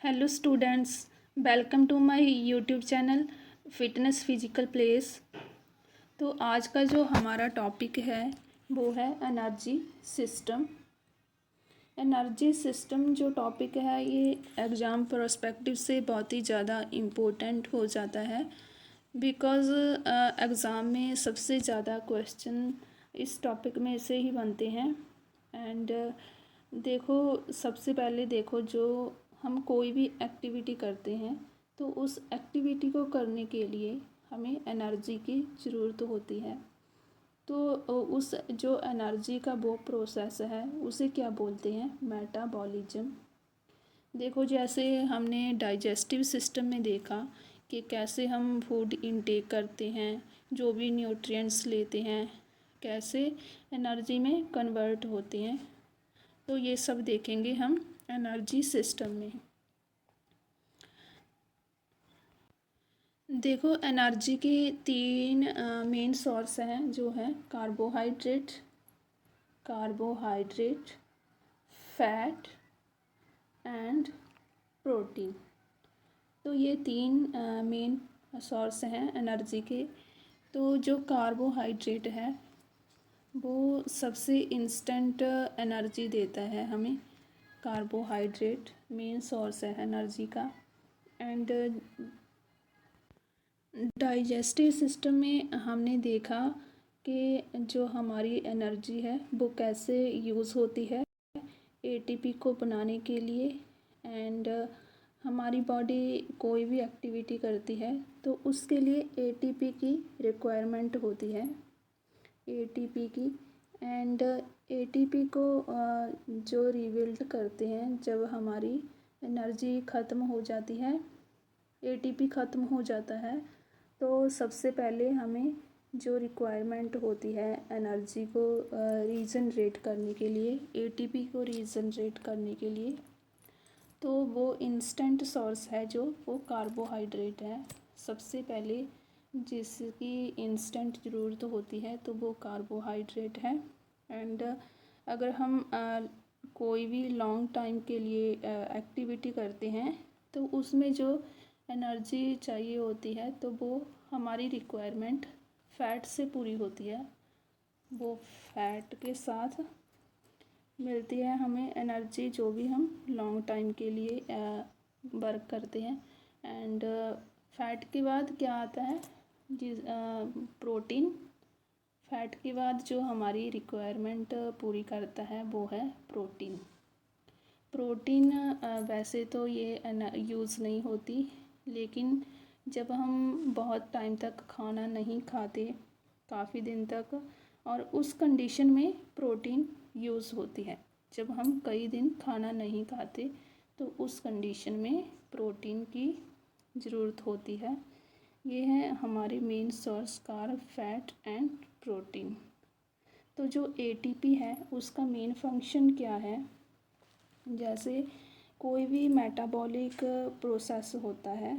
Hello students, welcome to my YouTube channel fitness physical place. तो आज का जो हमारा टॉपिक है वो है एनर्जी सिस्टम। एनर्जी सिस्टम जो टॉपिक है ये एग्ज़ाम पर्सपेक्टिव से बहुत ही ज़्यादा इम्पोर्टेंट हो जाता है, बिकॉज़ एग्ज़ाम में सबसे ज़्यादा क्वेश्चन इस टॉपिक में से ही बनते हैं। एंड देखो, सबसे पहले देखो, जो हम कोई भी एक्टिविटी करते हैं तो उस एक्टिविटी को करने के लिए हमें एनर्जी की ज़रूरत होती है। तो उस जो एनर्जी का वो प्रोसेस है उसे क्या बोलते हैं? मेटाबॉलिज्म। देखो, जैसे हमने डाइजेस्टिव सिस्टम में देखा कि कैसे हम फूड इनटेक करते हैं, जो भी न्यूट्रिएंट्स लेते हैं कैसे एनर्जी में कन्वर्ट होते हैं, तो ये सब देखेंगे हम एनर्जी सिस्टम में। देखो, एनर्जी के तीन मेन सोर्स हैं, जो हैं कार्बोहाइड्रेट, फैट एंड प्रोटीन। तो ये तीन मेन सोर्स हैं एनर्जी के। तो जो कार्बोहाइड्रेट है वो सबसे इंस्टेंट एनर्जी देता है हमें। कार्बोहाइड्रेट मेन सोर्स है एनर्जी का। एंड डाइजेस्टिव सिस्टम में हमने देखा कि जो हमारी एनर्जी है वो कैसे यूज़ होती है एटीपी को बनाने के लिए। एंड हमारी बॉडी कोई भी एक्टिविटी करती है तो उसके लिए एटीपी की रिक्वायरमेंट होती है, एटीपी की। एंड एटीपी को जो रिबिल्ड करते हैं जब हमारी एनर्जी ख़त्म हो जाती है, एटीपी ख़त्म हो जाता है, तो सबसे पहले हमें जो रिक्वायरमेंट होती है एनर्जी को रीजनरेट करने के लिए, एटीपी को रीजनरेट करने के लिए, तो वो इंस्टेंट सोर्स है जो वो कार्बोहाइड्रेट है। सबसे पहले जिसकी इंस्टेंट ज़रूरत होती है तो वो कार्बोहाइड्रेट है। एंड अगर हम कोई भी लॉन्ग टाइम के लिए एक्टिविटी करते हैं तो उसमें जो एनर्जी चाहिए होती है तो वो हमारी रिक्वायरमेंट फ़ैट से पूरी होती है। वो फैट के साथ मिलती है हमें एनर्जी, जो भी हम लॉन्ग टाइम के लिए वर्क करते हैं। एंड फैट के बाद क्या आता है? प्रोटीन। फैट के बाद जो हमारी रिक्वायरमेंट पूरी करता है वो है प्रोटीन। प्रोटीन वैसे तो ये यूज़ नहीं होती, लेकिन जब हम बहुत टाइम तक खाना नहीं खाते, काफ़ी दिन तक, और उस कंडीशन में प्रोटीन यूज़ होती है। जब हम कई दिन खाना नहीं खाते तो उस कंडीशन में प्रोटीन की ज़रूरत होती है। ये है हमारे main source carb, fat and protein. तो जो एटीपी है उसका मेन फंक्शन क्या है? जैसे कोई भी मेटाबॉलिक प्रोसेस होता है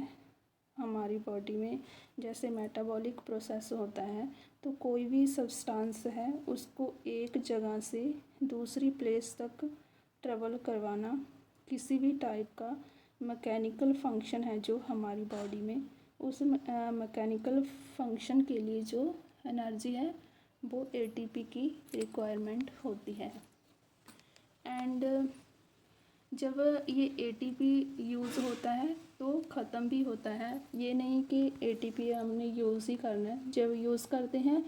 हमारी बॉडी में, जैसे मेटाबॉलिक प्रोसेस होता है तो कोई भी सब्सटेंस है उसको एक जगह से दूसरी प्लेस तक ट्रेवल करवाना किसी भी टाइप का मैकेनिकल फंक्शन है जो हमारी बॉडी में, उस मैकेनिकल फंक्शन के लिए जो एनर्जी है वो एटीपी की रिक्वायरमेंट होती है। एंड जब ये एटीपी यूज़ होता है तो ख़त्म भी होता है। ये नहीं कि एटीपी हमने यूज़ ही करना है, जब यूज़ करते हैं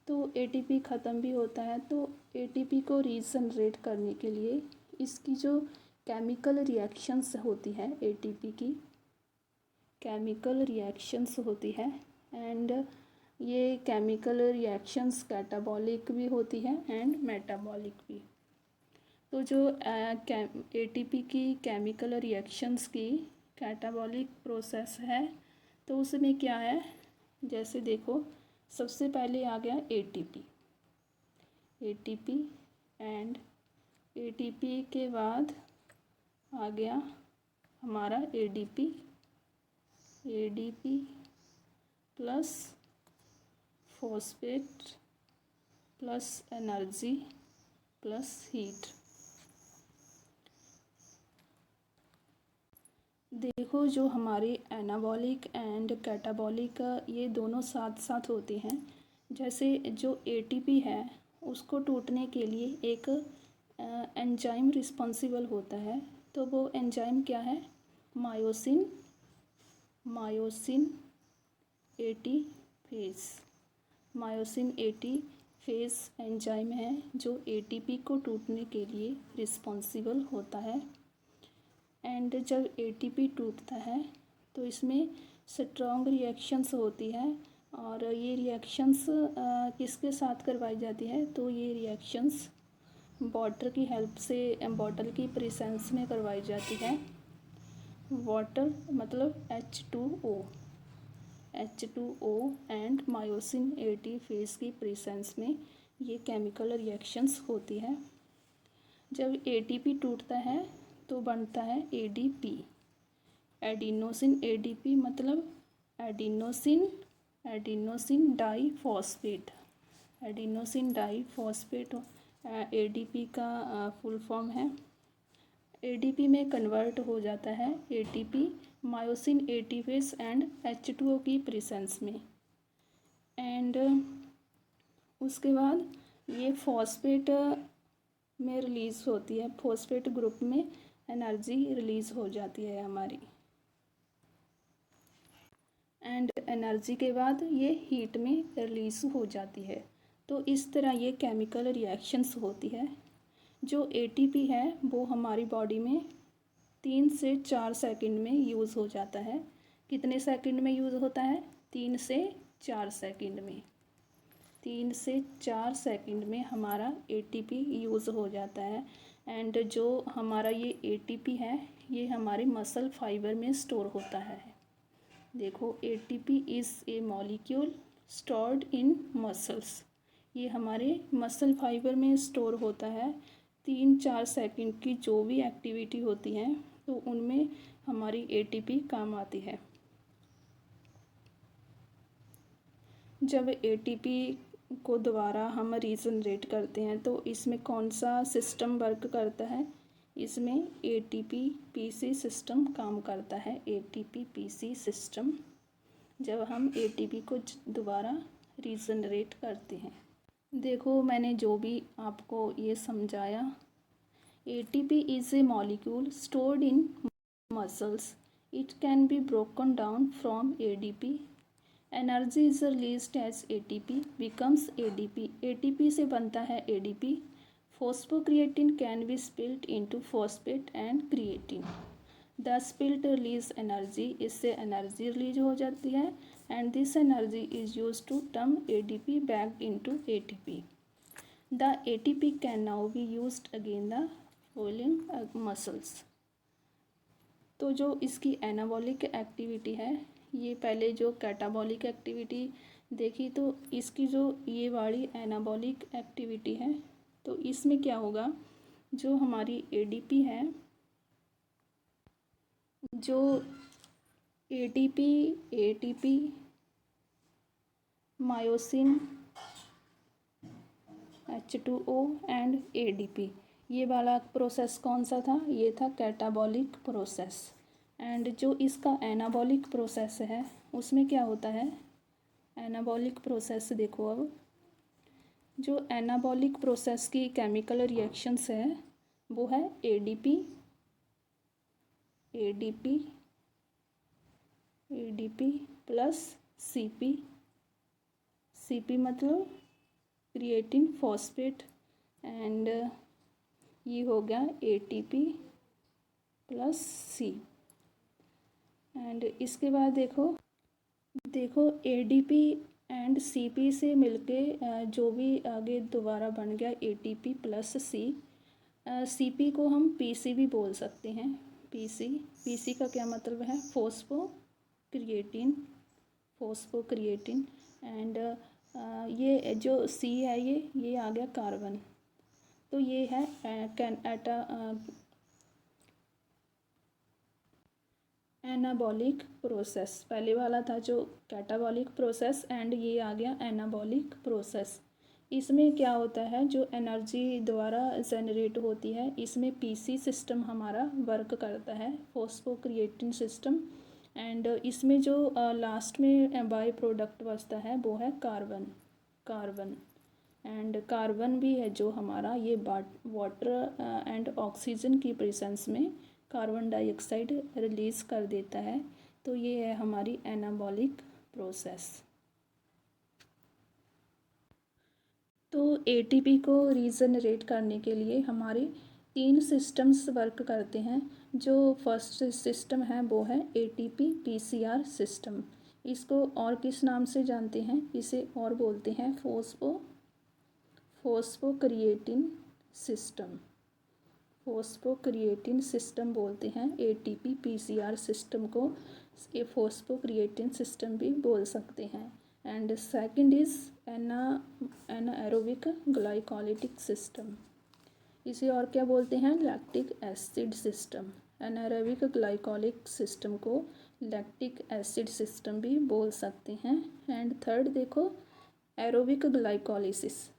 तो एटीपी ख़त्म भी होता है। तो एटीपी को रीजनरेट करने के लिए इसकी जो केमिकल रिएक्शंस होती है, एटीपी की केमिकल रिएक्शंस होती है, एंड ये केमिकल रिएक्शंस कैटाबॉलिक भी होती है एंड मेटाबॉलिक भी। तो जो एटीपी की केमिकल रिएक्शंस की कैटाबॉलिक प्रोसेस है तो उसमें क्या है? जैसे देखो, सबसे पहले आ गया एटीपी, एटीपी एंड एटीपी के बाद आ गया हमारा ADP, ADP plus phosphate plus energy plus heat. देखो जो हमारे एनाबॉलिक एंड कैटाबॉलिक ये दोनों साथ साथ होते हैं। जैसे जो एटीपी है उसको टूटने के लिए एक एंजाइम रिस्पॉन्सिबल होता है। तो वो एंजाइम क्या है? Myosin myosin 80 phase myosin 80 phase enzyme है जो एटीपी को टूटने के लिए रिस्पॉन्सिबल होता है। एंड जब एटीपी टूटता है तो इसमें स्ट्रॉन्ग रिएक्शंस होती है और ये रिएक्शंस किसके साथ करवाई जाती है? तो ये रिएक्शंस वाटर की हेल्प से बॉटल की प्रेजेंस में करवाई जाती है। वाटर मतलब H2O एंड मायोसिन 80 फेज की प्रेजेंस में ये केमिकल रिएक्शंस होती है। जब एटीपी टूटता है तो बनता है एडीपी, एडिनोसिन एडीपी मतलब adenosine diphosphate. Adenosine diphosphate ADP का फुल फॉर्म है। एडीपी में कन्वर्ट हो जाता है ATP myosin 80 phase and H2O की प्रेजेंस में। एंड उसके बाद ये फॉस्फेट में रिलीज़ होती है, फॉस्फेट ग्रुप में एनर्जी रिलीज़ हो जाती है हमारी। एंड एनर्जी के बाद ये हीट में रिलीज़ हो जाती है। तो इस तरह ये केमिकल रिएक्शंस होती है। जो एटीपी है वो हमारी बॉडी में 3 से 4 सेकंड में यूज़ हो जाता है। कितने सेकंड में यूज़ होता है? 3 से 4 सेकंड में। 3 से 4 सेकंड में हमारा एटीपी यूज़ हो जाता है। एंड जो हमारा ये एटीपी है ये हमारे मसल फाइबर में स्टोर होता है। देखो ATP is a molecule stored in muscles. ये हमारे मसल फाइबर में स्टोर होता है। 3-4 सेकंड की जो भी एक्टिविटी होती है तो उनमें हमारी एटीपी काम आती है। जब एटीपी को दोबारा हम रीजनरेट करते हैं तो इसमें कौन सा सिस्टम वर्क करता है? इसमें एटीपी पीसी सिस्टम काम करता है। एटीपी पीसी सिस्टम जब हम एटीपी को दोबारा रीजनरेट करते हैं। देखो मैंने जो भी आपको ये समझाया, ATP is a molecule stored in muscles. It can be broken down from ADP. Energy is released as ATP becomes ADP. ATP से बनता है ADP. Phosphocreatine can be split into phosphate and creatine. The split release energy, इससे energy release हो जाती है and this energy is used to turn ADP back into ATP. The ATP can now be used again the following muscles. तो जो इसकी anabolic activity है, ये पहले जो कैटाबॉलिक एक्टिविटी देखी तो इसकी जो ये वाली एनाबॉलिक एक्टिविटी है तो इसमें क्या होगा? जो हमारी एडीपी है, जो ATP myosin H2O and ADP, ये वाला प्रोसेस कौन सा था? ये था कैटाबॉलिक प्रोसेस। एंड जो इसका एनाबॉलिक प्रोसेस है उसमें क्या होता है? एनाबॉलिक प्रोसेस देखो, अब जो एनाबॉलिक प्रोसेस की केमिकल रिएक्शंस है वो है एडीपी प्लस सीपी मतलब क्रिएटिन फॉस्फेट एंड ये हो गया एटीपी प्लस सी। एंड इसके बाद देखो एडीपी एंड सीपी से मिलके जो भी आगे दोबारा बन गया एटीपी प्लस सी। सीपी को हम पीसी भी बोल सकते हैं। पीसी का क्या मतलब है? फोस्फोक्रिएटिन एंड ये जो सी है ये आ गया कार्बन। तो ये है एनाबॉलिक प्रोसेस। पहले वाला था जो कैटाबॉलिक प्रोसेस एंड ये आ गया एनाबॉलिक प्रोसेस। इसमें क्या होता है, जो एनर्जी द्वारा जनरेट होती है इसमें पीसी सिस्टम हमारा वर्क करता है, फॉस्फोक्रिएटिन सिस्टम। एंड इसमें जो लास्ट में बाय प्रोडक्ट बचता है वो है कार्बन। एंड कार्बन भी है जो हमारा ये वाटर एंड ऑक्सीजन की प्रेजेंस में कार्बन डाइऑक्साइड रिलीज़ कर देता है। तो ये है हमारी एनाबॉलिक प्रोसेस। तो एटीपी को रीजनरेट करने के लिए हमारे 3 सिस्टम्स वर्क करते हैं। जो फर्स्ट सिस्टम है वो है एटीपी पीसीआर सिस्टम। इसको और किस नाम से जानते हैं, इसे और बोलते हैं फोस्फोक्रिएटिन सिस्टम बोलते हैं। एटीपी पीसीआर सिस्टम को ये फोस्फोक्रिएटिन सिस्टम भी बोल सकते हैं। And second is anaerobic glycolytic system. इसे और क्या बोलते हैं, lactic acid system. Anaerobic glycolic system को लैक्टिक एसिड सिस्टम भी बोल सकते हैं। एंड थर्ड देखो, एरोबिक ग्लाइकोलिसिस।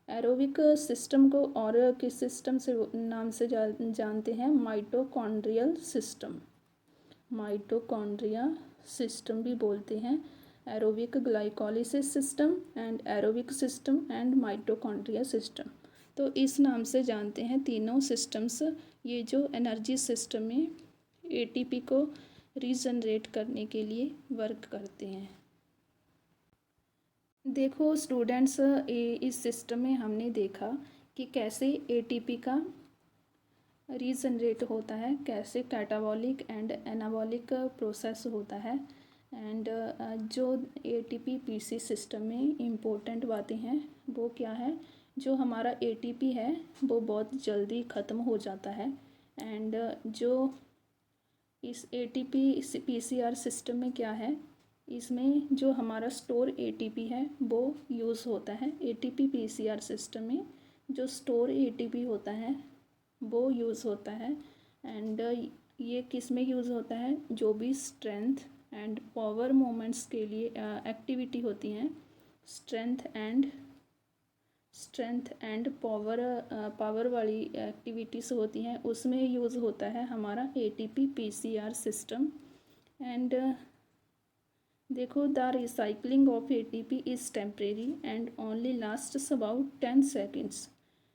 एरोबिक सिस्टम को और किस सिस्टम से नाम से जानते हैं, माइटोकॉन्ड्रियल सिस्टम भी बोलते हैं। Aerobic glycolysis system and aerobic system and mitochondria system. तो इस नाम से जानते हैं तीनों सिस्टम्स, ये जो एनर्जी सिस्टम में एटीपी को रीजनरेट करने के लिए वर्क करते हैं। देखो स्टूडेंट्स, इस सिस्टम में हमने देखा कि कैसे एटीपी का रीजनरेट होता है, कैसे कैटाबॉलिक एंड एनाबॉलिक प्रोसेस होता है। एंड जो एटीपी पीसी सिस्टम में इम्पोर्टेंट बातें हैं वो क्या है, जो हमारा एटीपी है वो बहुत जल्दी ख़त्म हो जाता है। एंड जो इस एटीपी पीसीआर सिस्टम में क्या है, इसमें जो हमारा स्टोर एटीपी है वो यूज़ होता है। एटीपी पीसीआर सिस्टम में जो स्टोर एटीपी होता है वो यूज़ होता है। एंड ये किस में यूज़ होता है, जो भी स्ट्रेंथ एंड पावर मोमेंट्स के लिए एक्टिविटी होती हैं, स्ट्रेंथ एंड पावर वाली एक्टिविटीज़ होती हैं, उसमें यूज़ होता है हमारा एटीपी पीसीआर सिस्टम। एंड देखो, the recycling of ATP is temporary and only lasts about 10 seconds.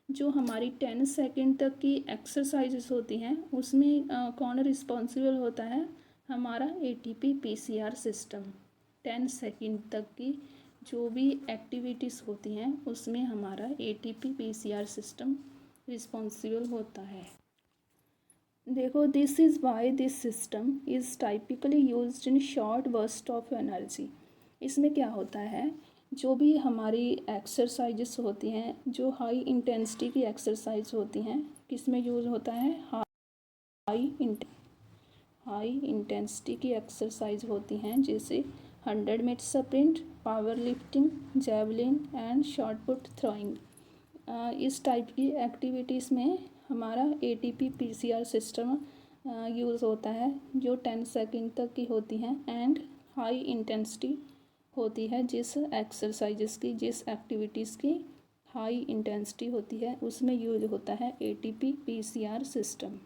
जो हमारी 10 सेकेंड तक की एक्सरसाइजेस होती हैं उसमें कौन रिस्पॉन्सिबल होता है, हमारा एटीपी पीसीआर सिस्टम। 10 सेकेंड तक की जो भी एक्टिविटीज़ होती हैं उसमें हमारा एटीपी पीसीआर सिस्टम रिस्पॉन्सिबल होता है। देखो, this is why this system is typically used in short burst of energy. इसमें क्या होता है, जो भी हमारी एक्सरसाइजेस होती हैं, जो हाई इंटेंसिटी की एक्सरसाइज होती हैं, किस में यूज़ होता है, हाई इंटेंसिटी की एक्सरसाइज होती हैं, जैसे 100 metre sprint, power lifting, javelin and shot put throwing. इस टाइप की एक्टिविटीज़ में हमारा एटीपी पीसीआर सिस्टम यूज़ होता है, जो 10 सेकेंड तक की होती हैं एंड हाई इंटेंसिटी होती है। जिस एक्सरसाइजेस की, जिस एक्टिविटीज़ की हाई इंटेंसिटी होती है उसमें यूज होता है एटीपी पीसीआर सिस्टम।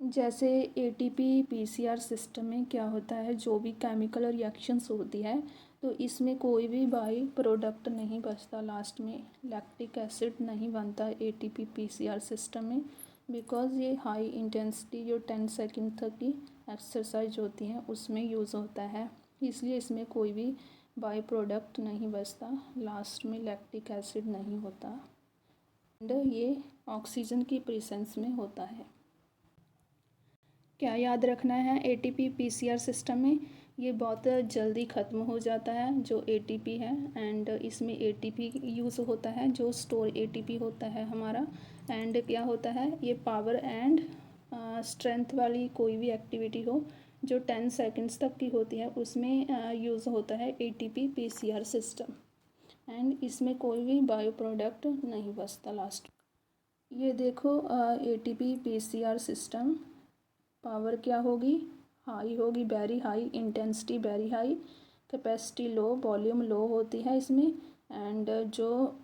जैसे एटीपी पीसीआर सिस्टम में क्या होता है, जो भी केमिकल रिएक्शंस होती है तो इसमें कोई भी बाई प्रोडक्ट नहीं बचता, लास्ट में लैक्टिक एसिड नहीं बनता एटीपी पीसीआर सिस्टम में, बिकॉज़ ये हाई इंटेंसिटी जो 10 सेकेंड तक की एक्सरसाइज होती हैं उसमें यूज़ होता है, इसलिए इसमें कोई भी बाई प्रोडक्ट नहीं बचता, लास्ट में लैक्टिक एसिड नहीं होता एंड ये ऑक्सीजन की प्रेजेंस में होता है। क्या याद रखना है, एटीपी पीसीआर सिस्टम में ये बहुत जल्दी ख़त्म हो जाता है जो एटीपी है। एंड इसमें एटीपी यूज़ होता है, जो स्टोर एटीपी होता है हमारा। एंड क्या होता है, ये पावर एंड स्ट्रेंथ वाली कोई भी एक्टिविटी हो जो 10 सेकेंड्स तक की होती है उसमें यूज़ होता है एटीपी पीसीआर सिस्टम। एंड इसमें कोई भी बायो प्रोडक्ट नहीं बचता लास्ट। ये देखो, एटीपी पीसीआर सिस्टम पावर क्या होगी, हाई होगी, very high, intensity very high, capacity low, volume low होती है इसमें। एंड जो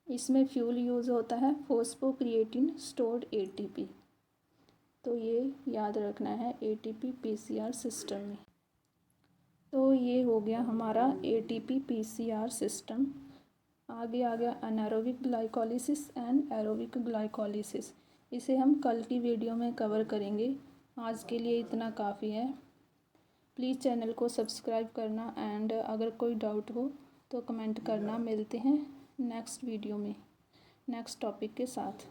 इसमें फ्यूल यूज़ होता है फॉस्फोक्रिएटिन स्टोर्ड एटीपी। तो ये याद रखना है एटीपी पीसीआर सिस्टम में। तो ये हो गया हमारा एटीपी पीसीआर सिस्टम। आगे आ गया anaerobic glycolysis and aerobic glycolysis. इसे हम कल की वीडियो में कवर करेंगे। आज के लिए इतना काफ़ी है। प्लीज़ चैनल को सब्सक्राइब करना एंड अगर कोई डाउट हो तो कमेंट करना। मिलते हैं नेक्स्ट वीडियो में नेक्स्ट टॉपिक के साथ।